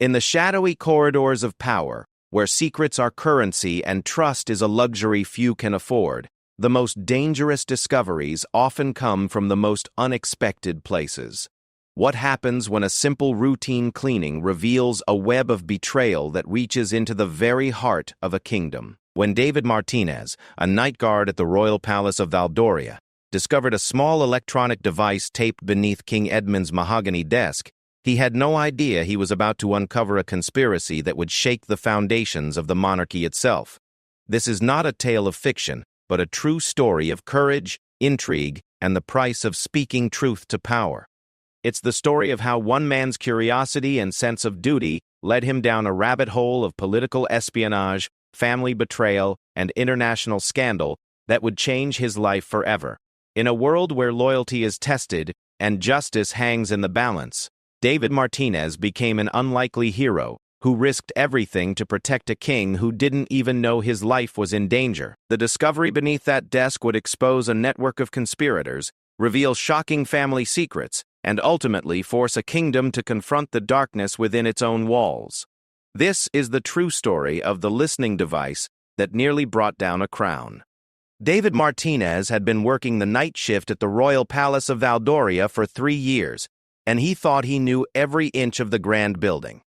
In the shadowy corridors of power, where secrets are currency and trust is a luxury few can afford, the most dangerous discoveries often come from the most unexpected places. What happens when a simple routine cleaning reveals a web of betrayal that reaches into the very heart of a kingdom? When David Martinez, a night guard at the Royal Palace of Valdoria, discovered a small electronic device taped beneath King Edmund's mahogany desk, he had no idea he was about to uncover a conspiracy that would shake the foundations of the monarchy itself. This is not a tale of fiction, but a true story of courage, intrigue, and the price of speaking truth to power. It's the story of how one man's curiosity and sense of duty led him down a rabbit hole of political espionage, family betrayal, and international scandal that would change his life forever. In a world where loyalty is tested and justice hangs in the balance, David Martinez became an unlikely hero who risked everything to protect a king who didn't even know his life was in danger. The discovery beneath that desk would expose a network of conspirators, reveal shocking family secrets, and ultimately force a kingdom to confront the darkness within its own walls. This is the true story of the listening device that nearly brought down a crown. David Martinez had been working the night shift at the Royal Palace of Valdoria for 3 years, and he thought he knew every inch of the grand building.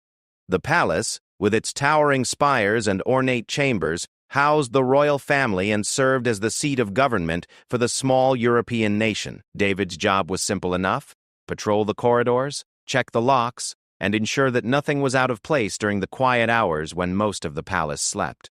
The palace, with its towering spires and ornate chambers, housed the royal family and served as the seat of government for the small European nation. David's job was simple enough: patrol the corridors, check the locks, and ensure that nothing was out of place during the quiet hours when most of the palace slept.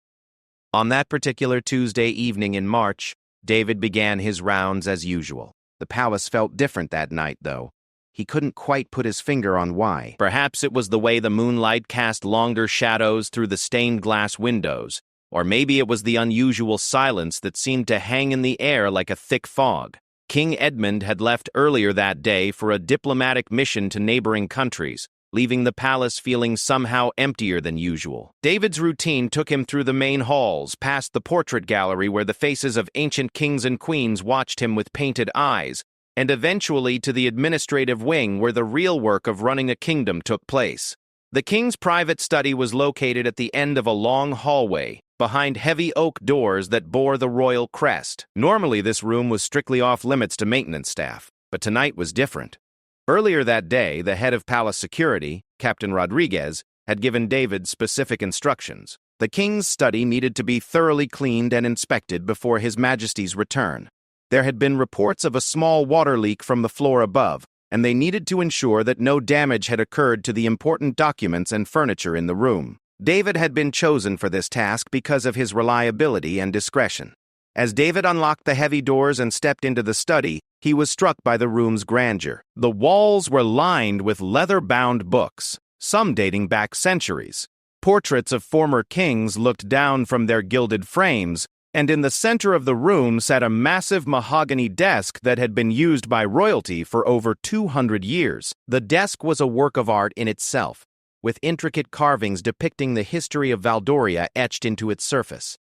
On that particular Tuesday evening in March, David began his rounds as usual. The palace felt different that night, though. He couldn't quite put his finger on why. Perhaps it was the way the moonlight cast longer shadows through the stained glass windows, or maybe it was the unusual silence that seemed to hang in the air like a thick fog. King Edmund had left earlier that day for a diplomatic mission to neighboring countries, leaving the palace feeling somehow emptier than usual. David's routine took him through the main halls, past the portrait gallery where the faces of ancient kings and queens watched him with painted eyes, and eventually to the administrative wing where the real work of running a kingdom took place. The king's private study was located at the end of a long hallway, behind heavy oak doors that bore the royal crest. Normally this room was strictly off-limits to maintenance staff, but tonight was different. Earlier that day, the head of palace security, Captain Rodriguez, had given David specific instructions. The king's study needed to be thoroughly cleaned and inspected before His Majesty's return. There had been reports of a small water leak from the floor above, and they needed to ensure that no damage had occurred to the important documents and furniture in the room. David had been chosen for this task because of his reliability and discretion. As David unlocked the heavy doors and stepped into the study, he was struck by the room's grandeur. The walls were lined with leather-bound books, some dating back centuries. Portraits of former kings looked down from their gilded frames, and in the center of the room sat a massive mahogany desk that had been used by royalty for over 200 years. The desk was a work of art in itself, with intricate carvings depicting the history of Valdoria etched into its surface.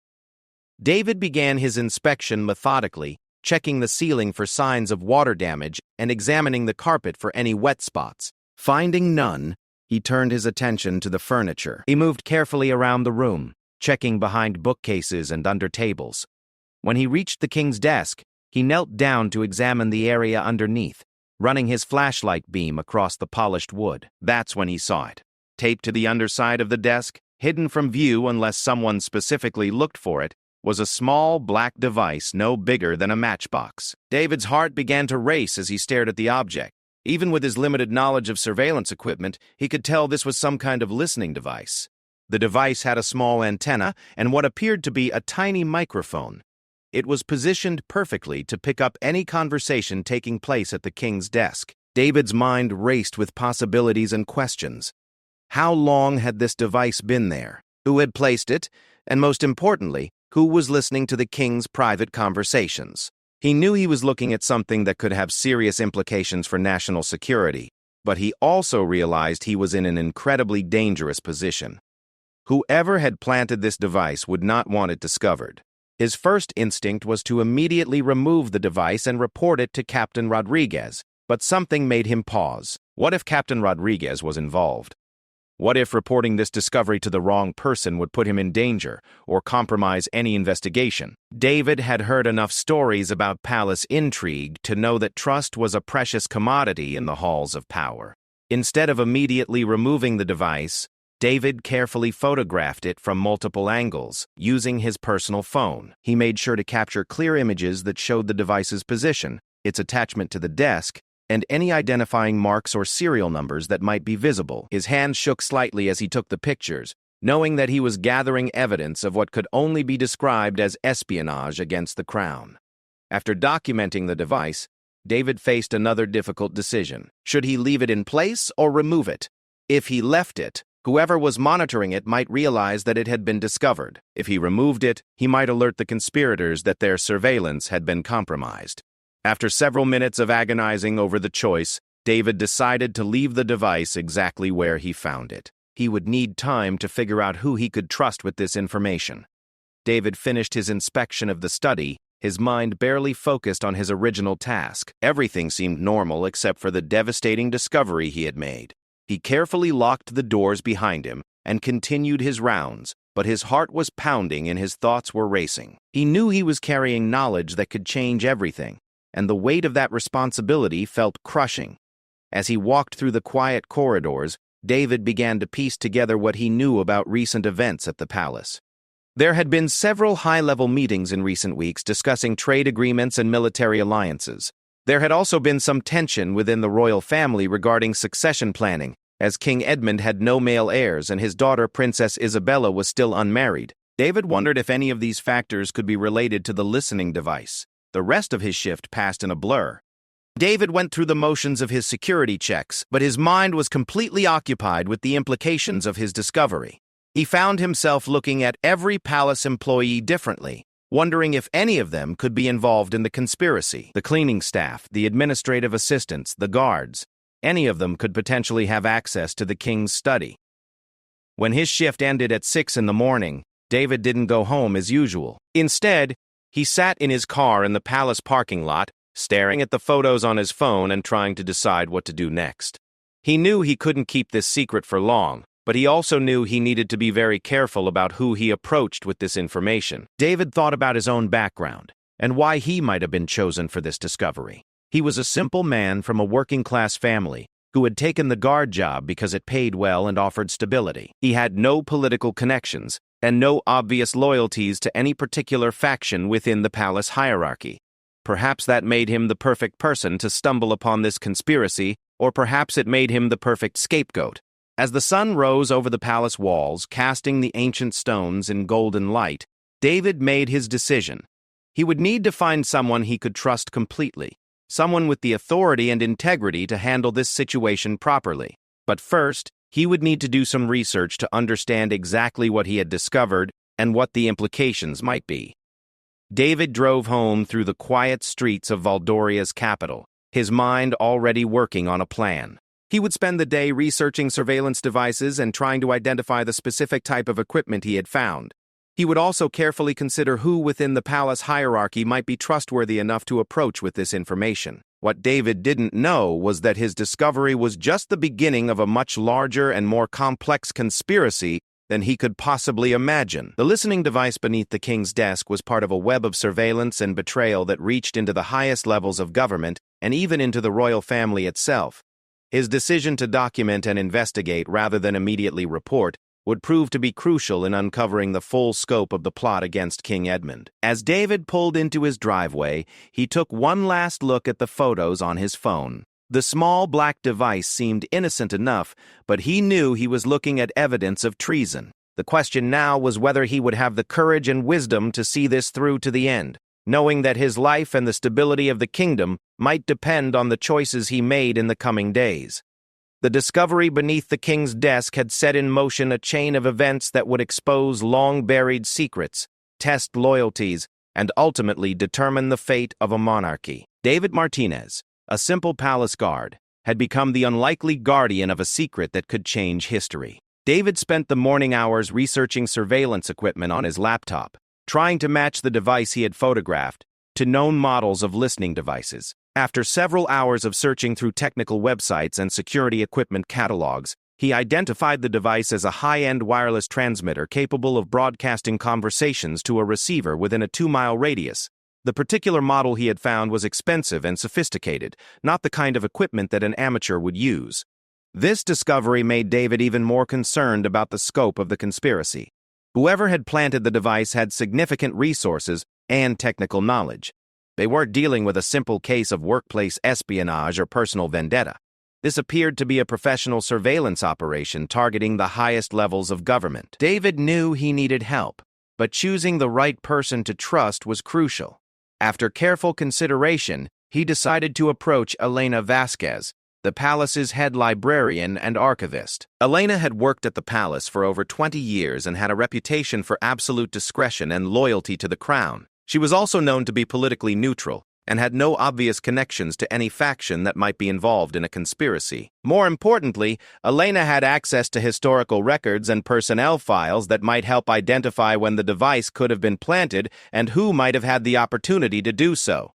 David began his inspection methodically, checking the ceiling for signs of water damage and examining the carpet for any wet spots. Finding none, he turned his attention to the furniture. He moved carefully around the room, checking behind bookcases and under tables. When he reached the king's desk, he knelt down to examine the area underneath, running his flashlight beam across the polished wood. That's when he saw it. Taped to the underside of the desk, hidden from view unless someone specifically looked for it, was a small black device no bigger than a matchbox. David's heart began to race as he stared at the object. Even with his limited knowledge of surveillance equipment, he could tell this was some kind of listening device. The device had a small antenna and what appeared to be a tiny microphone. It was positioned perfectly to pick up any conversation taking place at the king's desk. David's mind raced with possibilities and questions. How long had this device been there? Who had placed it? And most importantly, who was listening to the king's private conversations? He knew he was looking at something that could have serious implications for national security, but he also realized he was in an incredibly dangerous position. Whoever had planted this device would not want it discovered. His first instinct was to immediately remove the device and report it to Captain Rodriguez, but something made him pause. What if Captain Rodriguez was involved? What if reporting this discovery to the wrong person would put him in danger or compromise any investigation? David had heard enough stories about palace intrigue to know that trust was a precious commodity in the halls of power. Instead of immediately removing the device, David carefully photographed it from multiple angles, using his personal phone. He made sure to capture clear images that showed the device's position, its attachment to the desk, and any identifying marks or serial numbers that might be visible. His hands shook slightly as he took the pictures, knowing that he was gathering evidence of what could only be described as espionage against the crown. After documenting the device, David faced another difficult decision. Should he leave it in place or remove it? If he left it, whoever was monitoring it might realize that it had been discovered. If he removed it, he might alert the conspirators that their surveillance had been compromised. After several minutes of agonizing over the choice, David decided to leave the device exactly where he found it. He would need time to figure out who he could trust with this information. David finished his inspection of the study, his mind barely focused on his original task. Everything seemed normal except for the devastating discovery he had made. He carefully locked the doors behind him and continued his rounds, but his heart was pounding and his thoughts were racing. He knew he was carrying knowledge that could change everything, and the weight of that responsibility felt crushing. As he walked through the quiet corridors, David began to piece together what he knew about recent events at the palace. There had been several high-level meetings in recent weeks discussing trade agreements and military alliances. There had also been some tension within the royal family regarding succession planning, as King Edmund had no male heirs and his daughter Princess Isabella was still unmarried. David wondered if any of these factors could be related to the listening device. The rest of his shift passed in a blur. David went through the motions of his security checks, but his mind was completely occupied with the implications of his discovery. He found himself looking at every palace employee differently, wondering if any of them could be involved in the conspiracy. The cleaning staff, the administrative assistants, the guards, any of them could potentially have access to the king's study. When his shift ended at 6 in the morning, David didn't go home as usual. Instead, he sat in his car in the palace parking lot, staring at the photos on his phone and trying to decide what to do next. He knew he couldn't keep this secret for long, but he also knew he needed to be very careful about who he approached with this information. David thought about his own background and why he might have been chosen for this discovery. He was a simple man from a working-class family who had taken the guard job because it paid well and offered stability. He had no political connections and no obvious loyalties to any particular faction within the palace hierarchy. Perhaps that made him the perfect person to stumble upon this conspiracy, or perhaps it made him the perfect scapegoat. As the sun rose over the palace walls, casting the ancient stones in golden light, David made his decision. He would need to find someone he could trust completely, someone with the authority and integrity to handle this situation properly. But first, he would need to do some research to understand exactly what he had discovered and what the implications might be. David drove home through the quiet streets of Valdoria's capital, his mind already working on a plan. He would spend the day researching surveillance devices and trying to identify the specific type of equipment he had found. He would also carefully consider who within the palace hierarchy might be trustworthy enough to approach with this information. What David didn't know was that his discovery was just the beginning of a much larger and more complex conspiracy than he could possibly imagine. The listening device beneath the king's desk was part of a web of surveillance and betrayal that reached into the highest levels of government and even into the royal family itself. His decision to document and investigate rather than immediately report would prove to be crucial in uncovering the full scope of the plot against King Edmund. As David pulled into his driveway, he took one last look at the photos on his phone. The small black device seemed innocent enough, but he knew he was looking at evidence of treason. The question now was whether he would have the courage and wisdom to see this through to the end, knowing that his life and the stability of the kingdom might depend on the choices he made in the coming days. The discovery beneath the king's desk had set in motion a chain of events that would expose long-buried secrets, test loyalties, and ultimately determine the fate of a monarchy. David Martinez, a simple palace guard, had become the unlikely guardian of a secret that could change history. David spent the morning hours researching surveillance equipment on his laptop, trying to match the device he had photographed to known models of listening devices. After several hours of searching through technical websites and security equipment catalogs, He identified the device as a high-end wireless transmitter capable of broadcasting conversations to a receiver within a 2-mile radius. The particular model he had found was expensive and sophisticated, not the kind of equipment that an amateur would use. This discovery made David even more concerned about the scope of the conspiracy. Whoever had planted the device had significant resources and technical knowledge. They weren't dealing with a simple case of workplace espionage or personal vendetta. This appeared to be a professional surveillance operation targeting the highest levels of government. David knew he needed help, but choosing the right person to trust was crucial. After careful consideration, he decided to approach Elena Vasquez, the palace's head librarian and archivist. Elena had worked at the palace for over 20 years and had a reputation for absolute discretion and loyalty to the crown. She was also known to be politically neutral and had no obvious connections to any faction that might be involved in a conspiracy. More importantly, Elena had access to historical records and personnel files that might help identify when the device could have been planted and who might have had the opportunity to do so.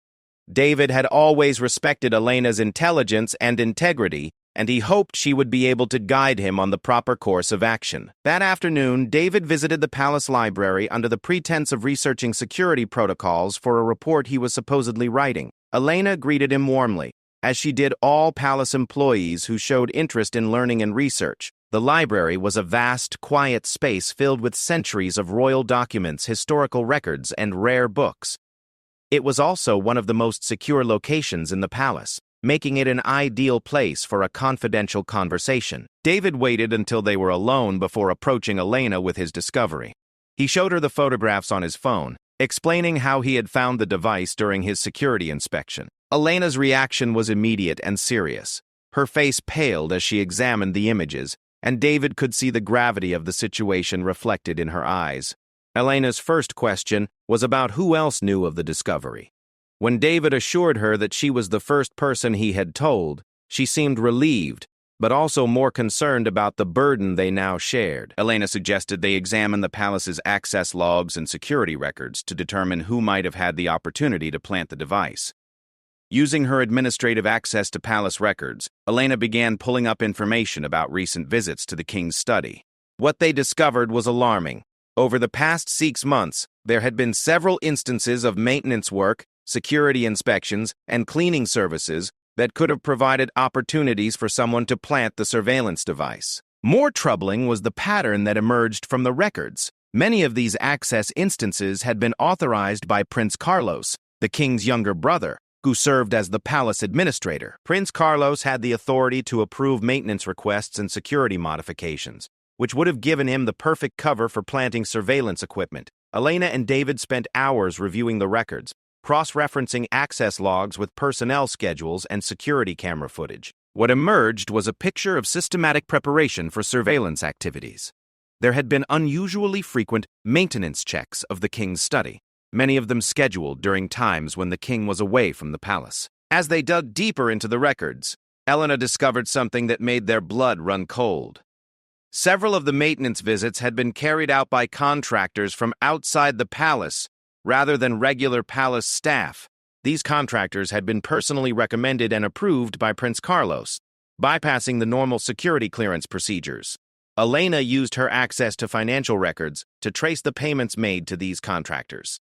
David had always respected Elena's intelligence and integrity, and he hoped she would be able to guide him on the proper course of action. That afternoon, David visited the palace library under the pretense of researching security protocols for a report he was supposedly writing. Elena greeted him warmly, as she did all palace employees who showed interest in learning and research. The library was a vast, quiet space filled with centuries of royal documents, historical records, and rare books. It was also one of the most secure locations in the palace, making it an ideal place for a confidential conversation. David waited until they were alone before approaching Elena with his discovery. He showed her the photographs on his phone, explaining how he had found the device during his security inspection. Elena's reaction was immediate and serious. Her face paled as she examined the images, and David could see the gravity of the situation reflected in her eyes. Elena's first question was about who else knew of the discovery. When David assured her that she was the first person he had told, she seemed relieved, but also more concerned about the burden they now shared. Elena suggested they examine the palace's access logs and security records to determine who might have had the opportunity to plant the device. Using her administrative access to palace records, Elena began pulling up information about recent visits to the king's study. What they discovered was alarming. Over the past 6 months, there had been several instances of maintenance work, security inspections, and cleaning services that could have provided opportunities for someone to plant the surveillance device. More troubling was the pattern that emerged from the records. Many of these access instances had been authorized by Prince Carlos, the king's younger brother, who served as the palace administrator. Prince Carlos had the authority to approve maintenance requests and security modifications, which would have given him the perfect cover for planting surveillance equipment. Elena and David spent hours reviewing the records, cross-referencing access logs with personnel schedules and security camera footage. What emerged was a picture of systematic preparation for surveillance activities. There had been unusually frequent maintenance checks of the king's study, many of them scheduled during times when the king was away from the palace. As they dug deeper into the records, Elena discovered something that made their blood run cold. Several of the maintenance visits had been carried out by contractors from outside the palace rather than regular palace staff. These contractors had been personally recommended and approved by Prince Carlos, bypassing the normal security clearance procedures. Elena used her access to financial records to trace the payments made to these contractors.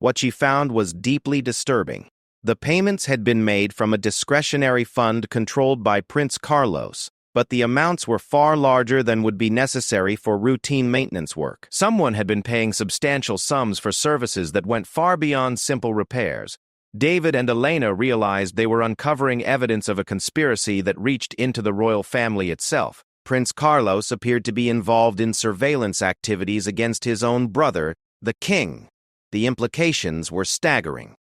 What she found was deeply disturbing. The payments had been made from a discretionary fund controlled by Prince Carlos, but the amounts were far larger than would be necessary for routine maintenance work. Someone had been paying substantial sums for services that went far beyond simple repairs. David and Elena realized they were uncovering evidence of a conspiracy that reached into the royal family itself. Prince Carlos appeared to be involved in surveillance activities against his own brother, the king. The implications were staggering.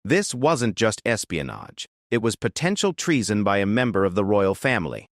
This wasn't just espionage. It was potential treason by a member of the royal family.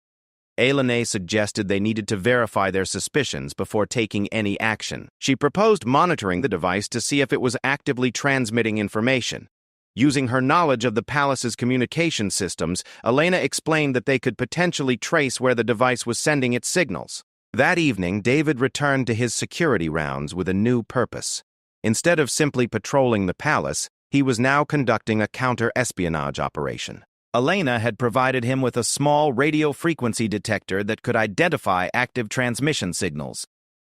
Elena suggested they needed to verify their suspicions before taking any action. She proposed monitoring the device to see if it was actively transmitting information. Using her knowledge of the palace's communication systems, Elena explained that they could potentially trace where the device was sending its signals. That evening, David returned to his security rounds with a new purpose. Instead of simply patrolling the palace, he was now conducting a counter-espionage operation. Elena had provided him with a small radio frequency detector that could identify active transmission signals.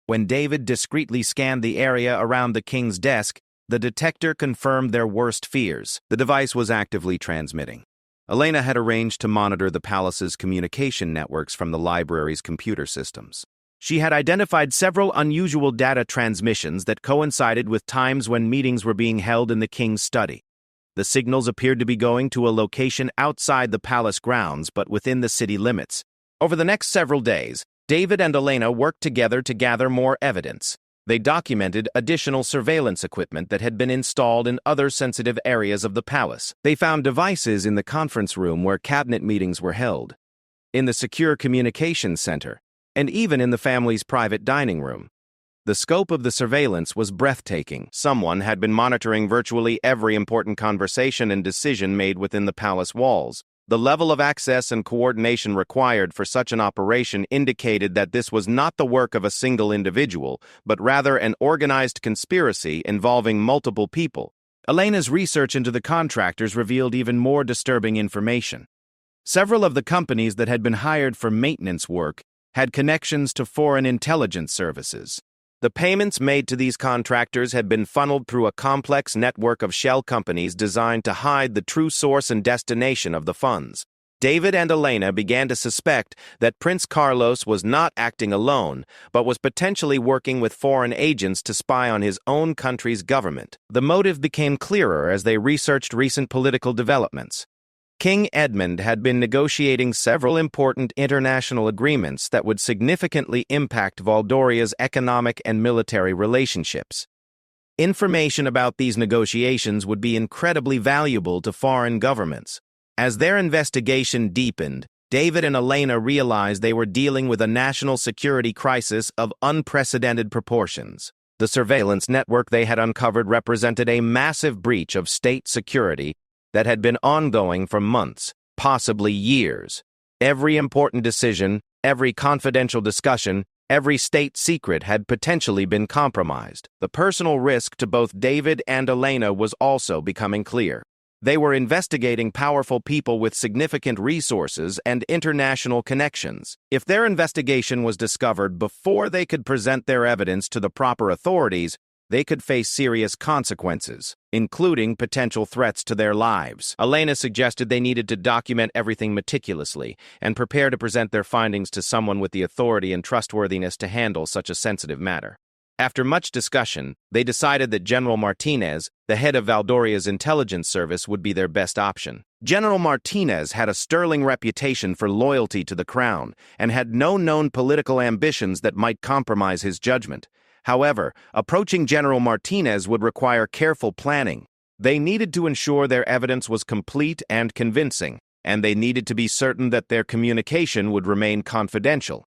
When David discreetly scanned the area around the king's desk, the detector confirmed their worst fears. The device was actively transmitting. Elena had arranged to monitor the palace's communication networks from the library's computer systems. She had identified several unusual data transmissions that coincided with times when meetings were being held in the king's study. The signals appeared to be going to a location outside the palace grounds but within the city limits. Over the next several days, David and Elena worked together to gather more evidence. They documented additional surveillance equipment that had been installed in other sensitive areas of the palace. They found devices in the conference room where cabinet meetings were held, in the secure communications center, and even in the family's private dining room. The scope of the surveillance was breathtaking. Someone had been monitoring virtually every important conversation and decision made within the palace walls. The level of access and coordination required for such an operation indicated that this was not the work of a single individual, but rather an organized conspiracy involving multiple people. Elena's research into the contractors revealed even more disturbing information. Several of the companies that had been hired for maintenance work had connections to foreign intelligence services. The payments made to these contractors had been funneled through a complex network of shell companies designed to hide the true source and destination of the funds. David and Elena began to suspect that Prince Carlos was not acting alone, but was potentially working with foreign agents to spy on his own country's government. The motive became clearer as they researched recent political developments. King Edmund had been negotiating several important international agreements that would significantly impact Valdoria's economic and military relationships. Information about these negotiations would be incredibly valuable to foreign governments. As their investigation deepened, David and Elena realized they were dealing with a national security crisis of unprecedented proportions. The surveillance network they had uncovered represented a massive breach of state security that had been ongoing for months, possibly years. Every important decision, every confidential discussion, every state secret had potentially been compromised. The personal risk to both David and Elena was also becoming clear. They were investigating powerful people with significant resources and international connections. If their investigation was discovered before they could present their evidence to the proper authorities, they could face serious consequences, including potential threats to their lives. Elena suggested they needed to document everything meticulously and prepare to present their findings to someone with the authority and trustworthiness to handle such a sensitive matter. After much discussion, they decided that General Martinez, the head of Valdoria's intelligence service, would be their best option. General Martinez had a sterling reputation for loyalty to the crown and had no known political ambitions that might compromise his judgment. However, approaching General Martinez would require careful planning. They needed to ensure their evidence was complete and convincing, and they needed to be certain that their communication would remain confidential.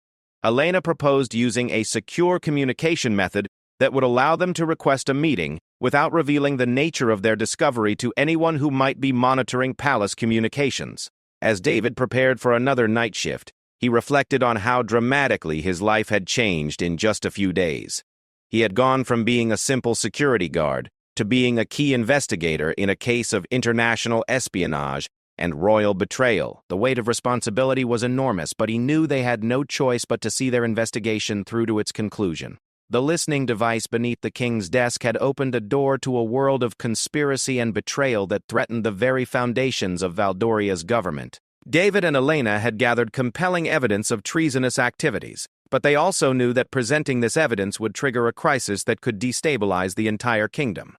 Elena proposed using a secure communication method that would allow them to request a meeting without revealing the nature of their discovery to anyone who might be monitoring palace communications. As David prepared for another night shift, he reflected on how dramatically his life had changed in just a few days. He had gone from being a simple security guard to being a key investigator in a case of international espionage and royal betrayal. The weight of responsibility was enormous, but he knew they had no choice but to see their investigation through to its conclusion. The listening device beneath the king's desk had opened a door to a world of conspiracy and betrayal that threatened the very foundations of Valdoria's government. David and Elena had gathered compelling evidence of treasonous activities, but they also knew that presenting this evidence would trigger a crisis that could destabilize the entire kingdom.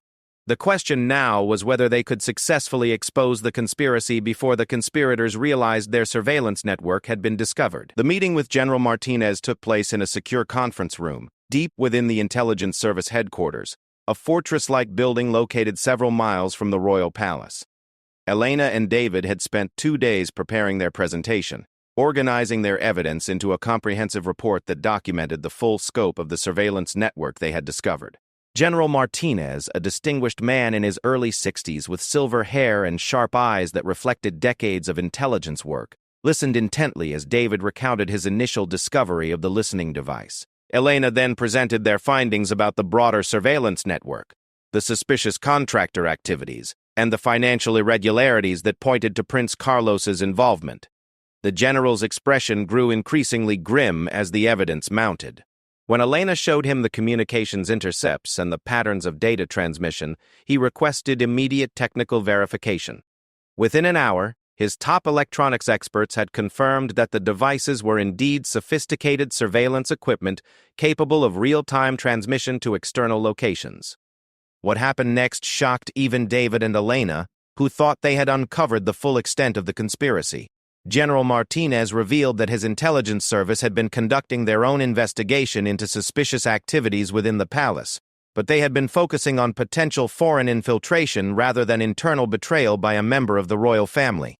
The question now was whether they could successfully expose the conspiracy before the conspirators realized their surveillance network had been discovered. The meeting with General Martinez took place in a secure conference room, deep within the intelligence service headquarters, a fortress-like building located several miles from the royal palace. Elena and David had spent 2 days preparing their presentation, organizing their evidence into a comprehensive report that documented the full scope of the surveillance network they had discovered. General Martinez, a distinguished man in his early 60s with silver hair and sharp eyes that reflected decades of intelligence work, listened intently as David recounted his initial discovery of the listening device. Elena then presented their findings about the broader surveillance network, the suspicious contractor activities, and the financial irregularities that pointed to Prince Carlos's involvement. The general's expression grew increasingly grim as the evidence mounted. When Elena showed him the communications intercepts and the patterns of data transmission, he requested immediate technical verification. Within an hour, his top electronics experts had confirmed that the devices were indeed sophisticated surveillance equipment capable of real-time transmission to external locations. What happened next shocked even David and Elena, who thought they had uncovered the full extent of the conspiracy. General Martinez revealed that his intelligence service had been conducting their own investigation into suspicious activities within the palace, but they had been focusing on potential foreign infiltration rather than internal betrayal by a member of the royal family.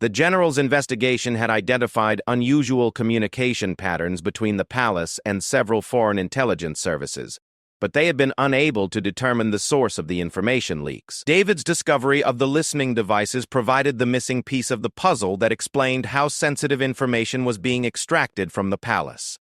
The general's investigation had identified unusual communication patterns between the palace and several foreign intelligence services, but they had been unable to determine the source of the information leaks. David's discovery of the listening devices provided the missing piece of the puzzle that explained how sensitive information was being extracted from the palace.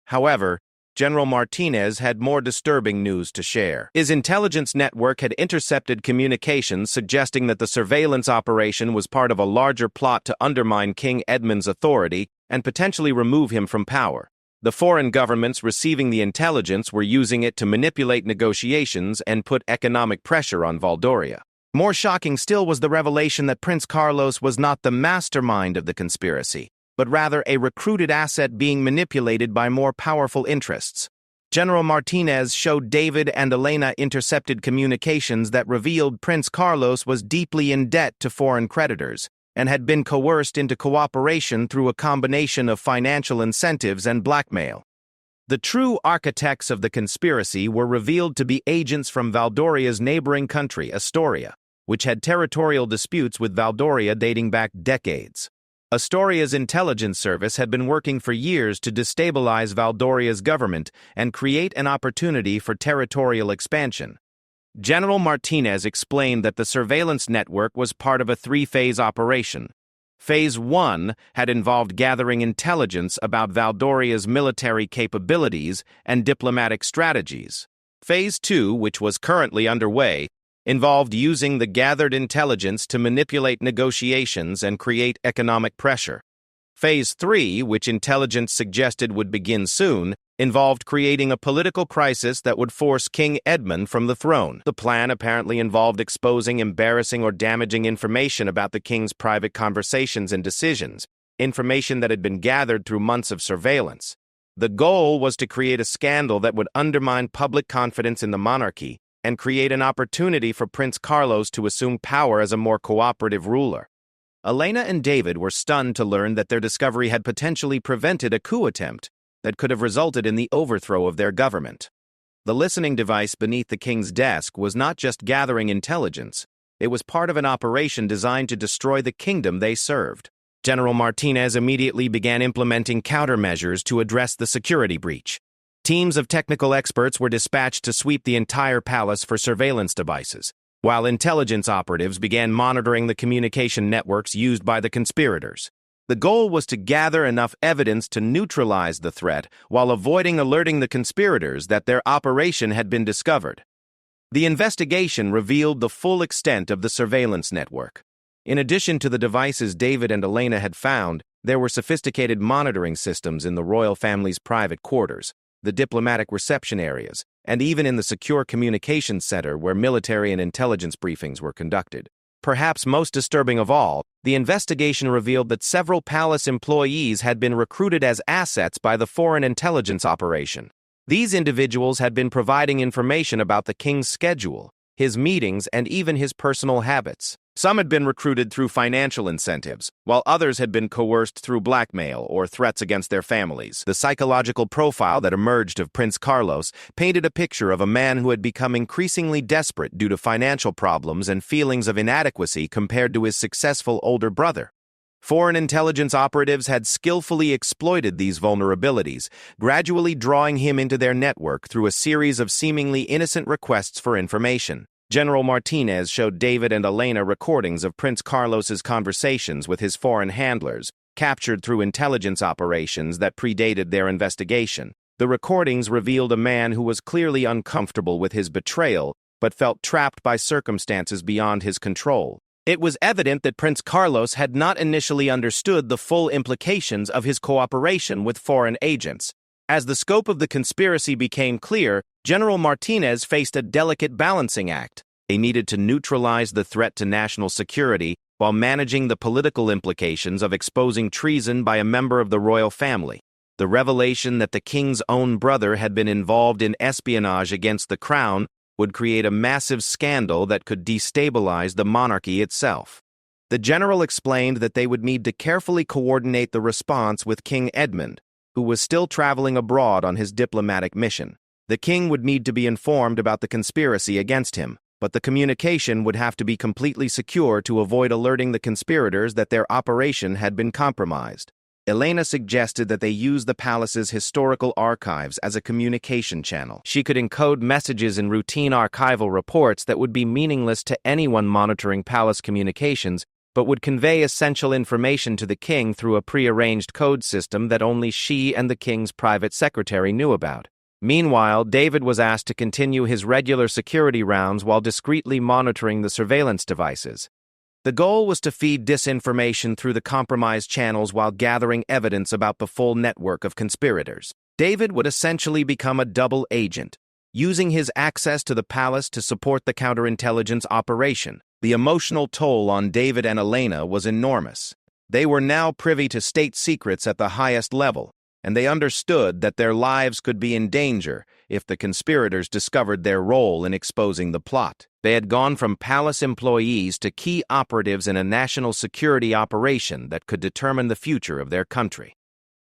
However, General Martinez had more disturbing news to share. His intelligence network had intercepted communications suggesting that the surveillance operation was part of a larger plot to undermine King Edmund's authority and potentially remove him from power. The foreign governments receiving the intelligence were using it to manipulate negotiations and put economic pressure on Valdoria. More shocking still was the revelation that Prince Carlos was not the mastermind of the conspiracy, but rather a recruited asset being manipulated by more powerful interests. General Martinez showed David and Elena intercepted communications that revealed Prince Carlos was deeply in debt to foreign creditors and had been coerced into cooperation through a combination of financial incentives and blackmail. The true architects of the conspiracy were revealed to be agents from Valdoria's neighboring country, Astoria, which had territorial disputes with Valdoria dating back decades. Astoria's intelligence service had been working for years to destabilize Valdoria's government and create an opportunity for territorial expansion. General Martinez explained that the surveillance network was part of a three-phase operation. Phase 1 had involved gathering intelligence about Valdoria's military capabilities and diplomatic strategies. Phase 2, which was currently underway, involved using the gathered intelligence to manipulate negotiations and create economic pressure. Phase 3, which intelligence suggested would begin soon, involved creating a political crisis that would force King Edmund from the throne. The plan apparently involved exposing embarrassing or damaging information about the king's private conversations and decisions, information that had been gathered through months of surveillance. The goal was to create a scandal that would undermine public confidence in the monarchy and create an opportunity for Prince Carlos to assume power as a more cooperative ruler. Elena and David were stunned to learn that their discovery had potentially prevented a coup attempt that could have resulted in the overthrow of their government. The listening device beneath the king's desk was not just gathering intelligence, it was part of an operation designed to destroy the kingdom they served. General Martinez immediately began implementing countermeasures to address the security breach. Teams of technical experts were dispatched to sweep the entire palace for surveillance devices, while intelligence operatives began monitoring the communication networks used by the conspirators. The goal was to gather enough evidence to neutralize the threat while avoiding alerting the conspirators that their operation had been discovered. The investigation revealed the full extent of the surveillance network. In addition to the devices David and Elena had found, there were sophisticated monitoring systems in the royal family's private quarters, the diplomatic reception areas, and even in the secure communications center where military and intelligence briefings were conducted. Perhaps most disturbing of all, the investigation revealed that several palace employees had been recruited as assets by the foreign intelligence operation. These individuals had been providing information about the king's schedule, his meetings, and even his personal habits. Some had been recruited through financial incentives, while others had been coerced through blackmail or threats against their families. The psychological profile that emerged of Prince Carlos painted a picture of a man who had become increasingly desperate due to financial problems and feelings of inadequacy compared to his successful older brother. Foreign intelligence operatives had skillfully exploited these vulnerabilities, gradually drawing him into their network through a series of seemingly innocent requests for information. General Martinez showed David and Elena recordings of Prince Carlos's conversations with his foreign handlers, captured through intelligence operations that predated their investigation. The recordings revealed a man who was clearly uncomfortable with his betrayal but felt trapped by circumstances beyond his control. It was evident that Prince Carlos had not initially understood the full implications of his cooperation with foreign agents. As the scope of the conspiracy became clear, General Martinez faced a delicate balancing act. They needed to neutralize the threat to national security while managing the political implications of exposing treason by a member of the royal family. The revelation that the king's own brother had been involved in espionage against the crown would create a massive scandal that could destabilize the monarchy itself. The general explained that they would need to carefully coordinate the response with King Edmund, who was still traveling abroad on his diplomatic mission. The king would need to be informed about the conspiracy against him, but the communication would have to be completely secure to avoid alerting the conspirators that their operation had been compromised. Elena suggested that they use the palace's historical archives as a communication channel. She could encode messages in routine archival reports that would be meaningless to anyone monitoring palace communications, but would convey essential information to the king through a pre-arranged code system that only she and the king's private secretary knew about. Meanwhile, David was asked to continue his regular security rounds while discreetly monitoring the surveillance devices. The goal was to feed disinformation through the compromised channels while gathering evidence about the full network of conspirators. David would essentially become a double agent, using his access to the palace to support the counterintelligence operation. The emotional toll on David and Elena was enormous. They were now privy to state secrets at the highest level, and they understood that their lives could be in danger if the conspirators discovered their role in exposing the plot. They had gone from palace employees to key operatives in a national security operation that could determine the future of their country.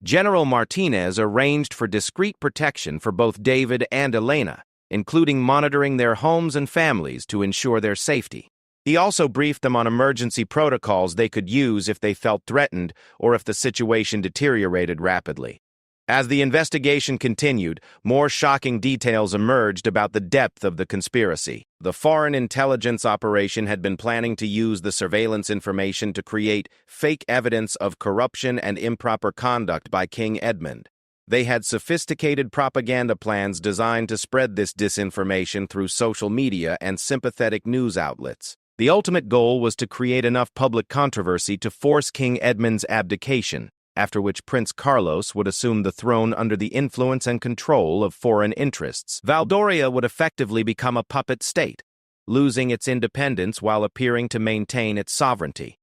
General Martinez arranged for discreet protection for both David and Elena, including monitoring their homes and families to ensure their safety. He also briefed them on emergency protocols they could use if they felt threatened or if the situation deteriorated rapidly. As the investigation continued, more shocking details emerged about the depth of the conspiracy. The foreign intelligence operation had been planning to use the surveillance information to create fake evidence of corruption and improper conduct by King Edmund. They had sophisticated propaganda plans designed to spread this disinformation through social media and sympathetic news outlets. The ultimate goal was to create enough public controversy to force King Edmund's abdication, after which Prince Carlos would assume the throne under the influence and control of foreign interests. Valdoria would effectively become a puppet state, losing its independence while appearing to maintain its sovereignty.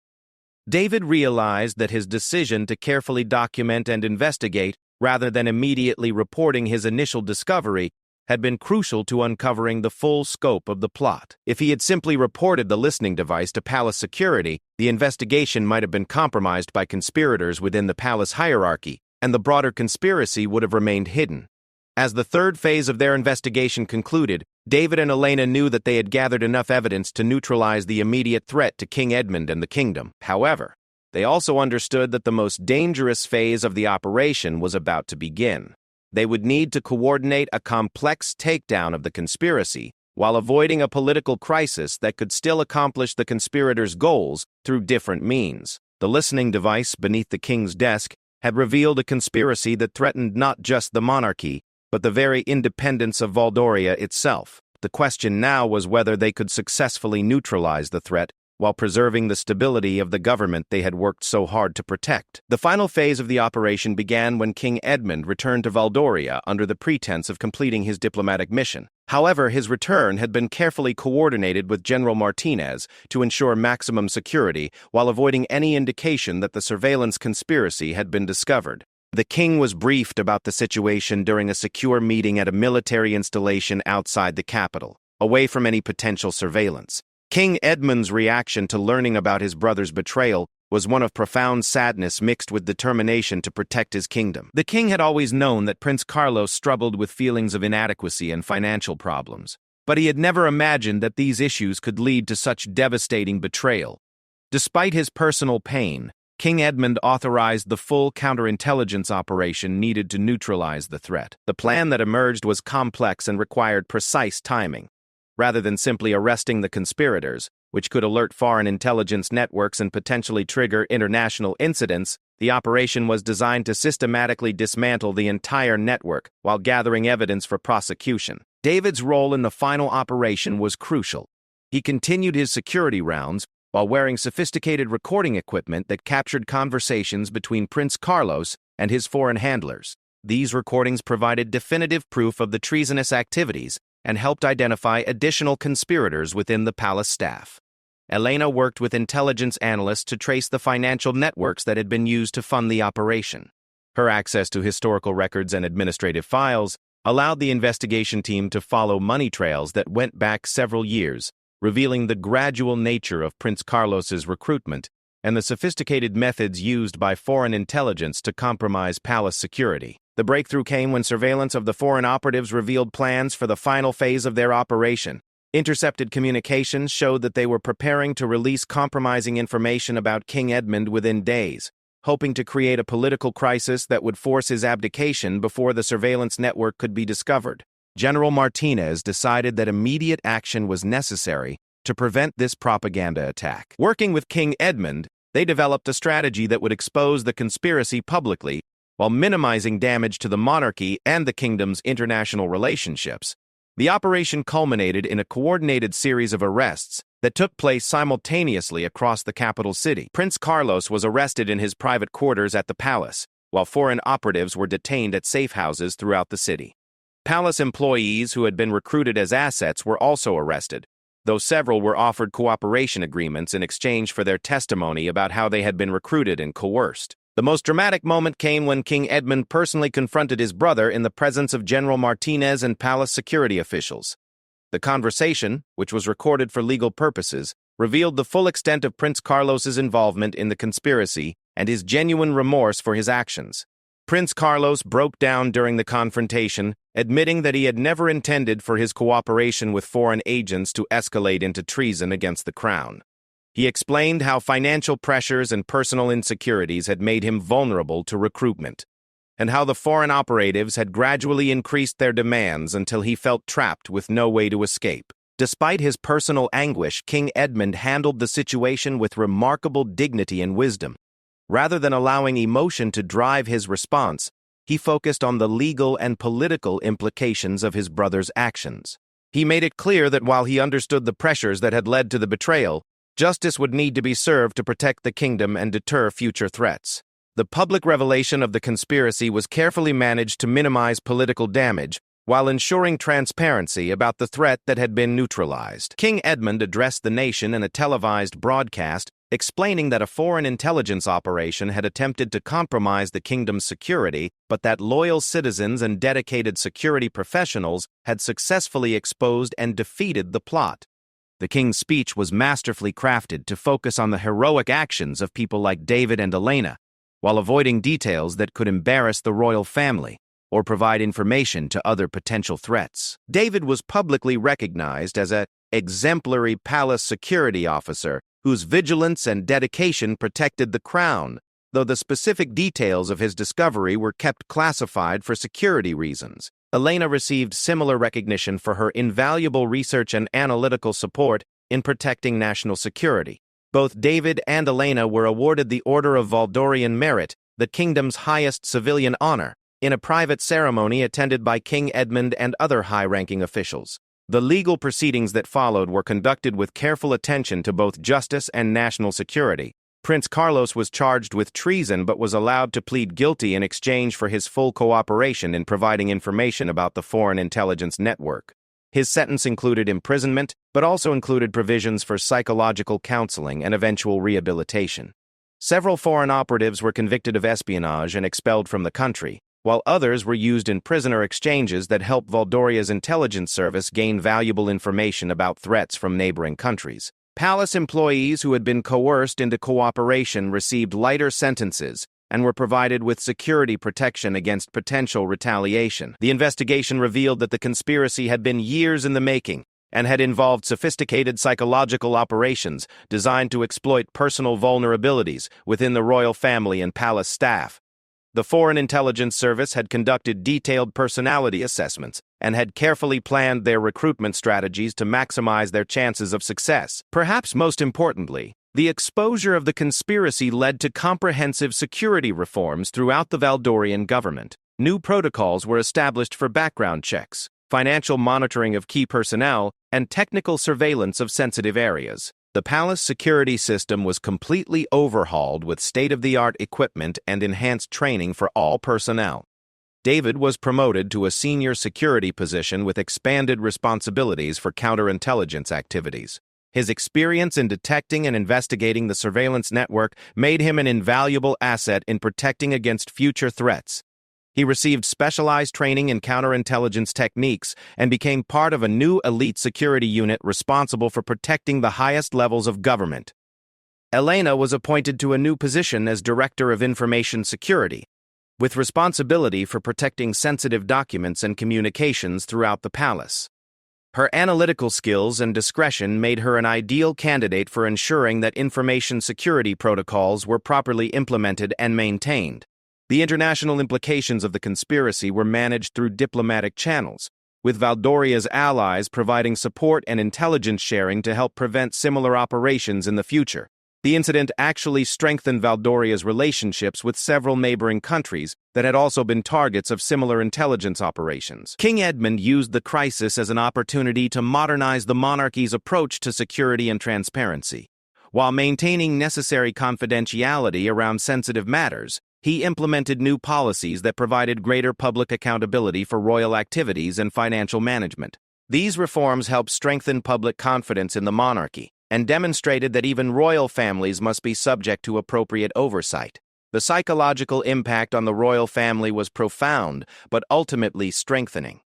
David realized that his decision to carefully document and investigate, rather than immediately reporting his initial discovery, had been crucial to uncovering the full scope of the plot. If he had simply reported the listening device to palace security, the investigation might have been compromised by conspirators within the palace hierarchy, and the broader conspiracy would have remained hidden. As the third phase of their investigation concluded, David and Elena knew that they had gathered enough evidence to neutralize the immediate threat to King Edmund and the kingdom. However, they also understood that the most dangerous phase of the operation was about to begin. They would need to coordinate a complex takedown of the conspiracy while avoiding a political crisis that could still accomplish the conspirators' goals through different means. The listening device beneath the king's desk had revealed a conspiracy that threatened not just the monarchy, but the very independence of Valdoria itself. The question now was whether they could successfully neutralize the threat while preserving the stability of the government they had worked so hard to protect. The final phase of the operation began when King Edmund returned to Valdoria under the pretense of completing his diplomatic mission. However, his return had been carefully coordinated with General Martinez to ensure maximum security while avoiding any indication that the surveillance conspiracy had been discovered. The king was briefed about the situation during a secure meeting at a military installation outside the capital, away from any potential surveillance. King Edmund's reaction to learning about his brother's betrayal was one of profound sadness mixed with determination to protect his kingdom. The king had always known that Prince Carlos struggled with feelings of inadequacy and financial problems, but he had never imagined that these issues could lead to such devastating betrayal. Despite his personal pain, King Edmund authorized the full counterintelligence operation needed to neutralize the threat. The plan that emerged was complex and required precise timing. Rather than simply arresting the conspirators, which could alert foreign intelligence networks and potentially trigger international incidents, the operation was designed to systematically dismantle the entire network while gathering evidence for prosecution. David's role in the final operation was crucial. He continued his security rounds while wearing sophisticated recording equipment that captured conversations between Prince Carlos and his foreign handlers. These recordings provided definitive proof of the treasonous activities and helped identify additional conspirators within the palace staff. Elena worked with intelligence analysts to trace the financial networks that had been used to fund the operation. Her access to historical records and administrative files allowed the investigation team to follow money trails that went back several years, revealing the gradual nature of Prince Carlos's recruitment and the sophisticated methods used by foreign intelligence to compromise palace security. The breakthrough came when surveillance of the foreign operatives revealed plans for the final phase of their operation. Intercepted communications showed that they were preparing to release compromising information about King Edmund within days, hoping to create a political crisis that would force his abdication before the surveillance network could be discovered. General Martinez decided that immediate action was necessary to prevent this propaganda attack. Working with King Edmund, they developed a strategy that would expose the conspiracy publicly while minimizing damage to the monarchy and the kingdom's international relationships. The operation culminated in a coordinated series of arrests that took place simultaneously across the capital city. Prince Carlos was arrested in his private quarters at the palace, while foreign operatives were detained at safe houses throughout the city. Palace employees who had been recruited as assets were also arrested, though several were offered cooperation agreements in exchange for their testimony about how they had been recruited and coerced. The most dramatic moment came when King Edmund personally confronted his brother in the presence of General Martinez and palace security officials. The conversation, which was recorded for legal purposes, revealed the full extent of Prince Carlos's involvement in the conspiracy and his genuine remorse for his actions. Prince Carlos broke down during the confrontation, admitting that he had never intended for his cooperation with foreign agents to escalate into treason against the crown. He explained how financial pressures and personal insecurities had made him vulnerable to recruitment, and how the foreign operatives had gradually increased their demands until he felt trapped with no way to escape. Despite his personal anguish, King Edmund handled the situation with remarkable dignity and wisdom. Rather than allowing emotion to drive his response, he focused on the legal and political implications of his brother's actions. He made it clear that while he understood the pressures that had led to the betrayal, justice would need to be served to protect the kingdom and deter future threats. The public revelation of the conspiracy was carefully managed to minimize political damage, while ensuring transparency about the threat that had been neutralized. King Edmund addressed the nation in a televised broadcast, explaining that a foreign intelligence operation had attempted to compromise the kingdom's security, but that loyal citizens and dedicated security professionals had successfully exposed and defeated the plot. The king's speech was masterfully crafted to focus on the heroic actions of people like David and Elena, while avoiding details that could embarrass the royal family or provide information to other potential threats. David was publicly recognized as an exemplary palace security officer whose vigilance and dedication protected the crown, though the specific details of his discovery were kept classified for security reasons. Elena received similar recognition for her invaluable research and analytical support in protecting national security. Both David and Elena were awarded the Order of Valdorian Merit, the kingdom's highest civilian honor, in a private ceremony attended by King Edmund and other high-ranking officials. The legal proceedings that followed were conducted with careful attention to both justice and national security. Prince Carlos was charged with treason but was allowed to plead guilty in exchange for his full cooperation in providing information about the foreign intelligence network. His sentence included imprisonment, but also included provisions for psychological counseling and eventual rehabilitation. Several foreign operatives were convicted of espionage and expelled from the country, while others were used in prisoner exchanges that helped Valdoria's intelligence service gain valuable information about threats from neighboring countries. Palace employees who had been coerced into cooperation received lighter sentences and were provided with security protection against potential retaliation. The investigation revealed that the conspiracy had been years in the making and had involved sophisticated psychological operations designed to exploit personal vulnerabilities within the royal family and palace staff. The Foreign Intelligence Service had conducted detailed personality assessments and had carefully planned their recruitment strategies to maximize their chances of success. Perhaps most importantly, the exposure of the conspiracy led to comprehensive security reforms throughout the Valdorian government. New protocols were established for background checks, financial monitoring of key personnel, and technical surveillance of sensitive areas. The palace security system was completely overhauled with state-of-the-art equipment and enhanced training for all personnel. David was promoted to a senior security position with expanded responsibilities for counterintelligence activities. His experience in detecting and investigating the surveillance network made him an invaluable asset in protecting against future threats. He received specialized training in counterintelligence techniques and became part of a new elite security unit responsible for protecting the highest levels of government. Elena was appointed to a new position as Director of Information Security, with responsibility for protecting sensitive documents and communications throughout the palace. Her analytical skills and discretion made her an ideal candidate for ensuring that information security protocols were properly implemented and maintained. The international implications of the conspiracy were managed through diplomatic channels, with Valdoria's allies providing support and intelligence sharing to help prevent similar operations in the future. The incident actually strengthened Valdoria's relationships with several neighboring countries that had also been targets of similar intelligence operations. King Edmund used the crisis as an opportunity to modernize the monarchy's approach to security and transparency. While maintaining necessary confidentiality around sensitive matters, he implemented new policies that provided greater public accountability for royal activities and financial management. These reforms helped strengthen public confidence in the monarchy and demonstrated that even royal families must be subject to appropriate oversight. The psychological impact on the royal family was profound, but ultimately strengthening.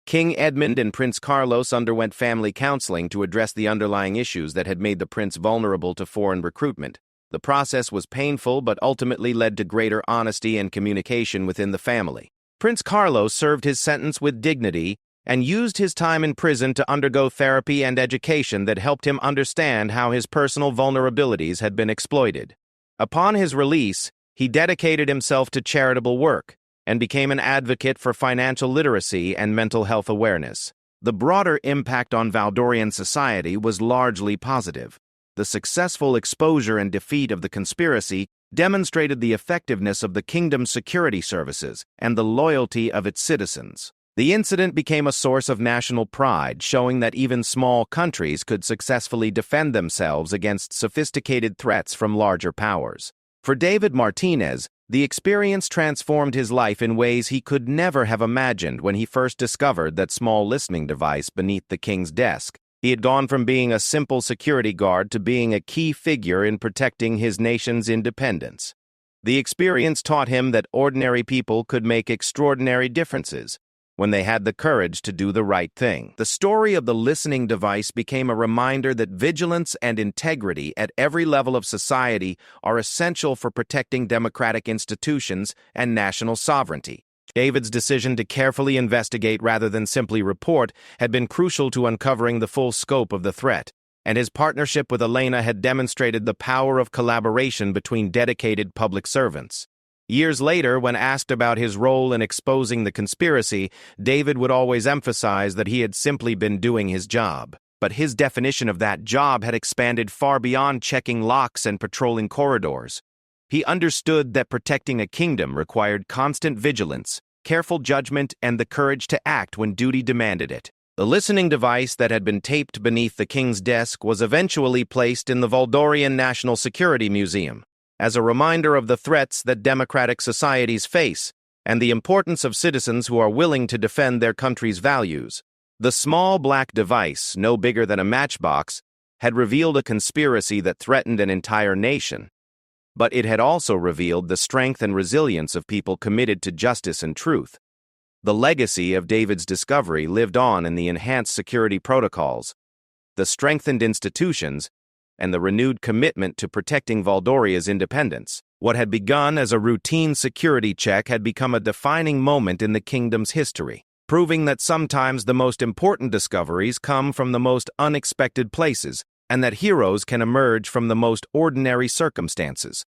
King Edmund and Prince Carlos underwent family counseling to address the underlying issues that had made the prince vulnerable to foreign recruitment. The process was painful but ultimately led to greater honesty and communication within the family. Prince Carlos served his sentence with dignity and used his time in prison to undergo therapy and education that helped him understand how his personal vulnerabilities had been exploited. Upon his release, he dedicated himself to charitable work and became an advocate for financial literacy and mental health awareness. The broader impact on Valdorian society was largely positive. The successful exposure and defeat of the conspiracy demonstrated the effectiveness of the kingdom's security services and the loyalty of its citizens. The incident became a source of national pride, showing that even small countries could successfully defend themselves against sophisticated threats from larger powers. For David Martinez, the experience transformed his life in ways he could never have imagined when he first discovered that small listening device beneath the king's desk. He had gone from being a simple security guard to being a key figure in protecting his nation's independence. The experience taught him that ordinary people could make extraordinary differences when they had the courage to do the right thing. The story of the listening device became a reminder that vigilance and integrity at every level of society are essential for protecting democratic institutions and national sovereignty. David's decision to carefully investigate rather than simply report had been crucial to uncovering the full scope of the threat, and his partnership with Elena had demonstrated the power of collaboration between dedicated public servants. Years later, when asked about his role in exposing the conspiracy, David would always emphasize that he had simply been doing his job. But his definition of that job had expanded far beyond checking locks and patrolling corridors. He understood that protecting a kingdom required constant vigilance, careful judgment, and the courage to act when duty demanded it. The listening device that had been taped beneath the king's desk was eventually placed in the Valdorian National Security Museum, as a reminder of the threats that democratic societies face and the importance of citizens who are willing to defend their country's values. The small black device, no bigger than a matchbox, had revealed a conspiracy that threatened an entire nation. But it had also revealed the strength and resilience of people committed to justice and truth. The legacy of David's discovery lived on in the enhanced security protocols, the strengthened institutions, and the renewed commitment to protecting Valdoria's independence. What had begun as a routine security check had become a defining moment in the kingdom's history, proving that sometimes the most important discoveries come from the most unexpected places, and that heroes can emerge from the most ordinary circumstances.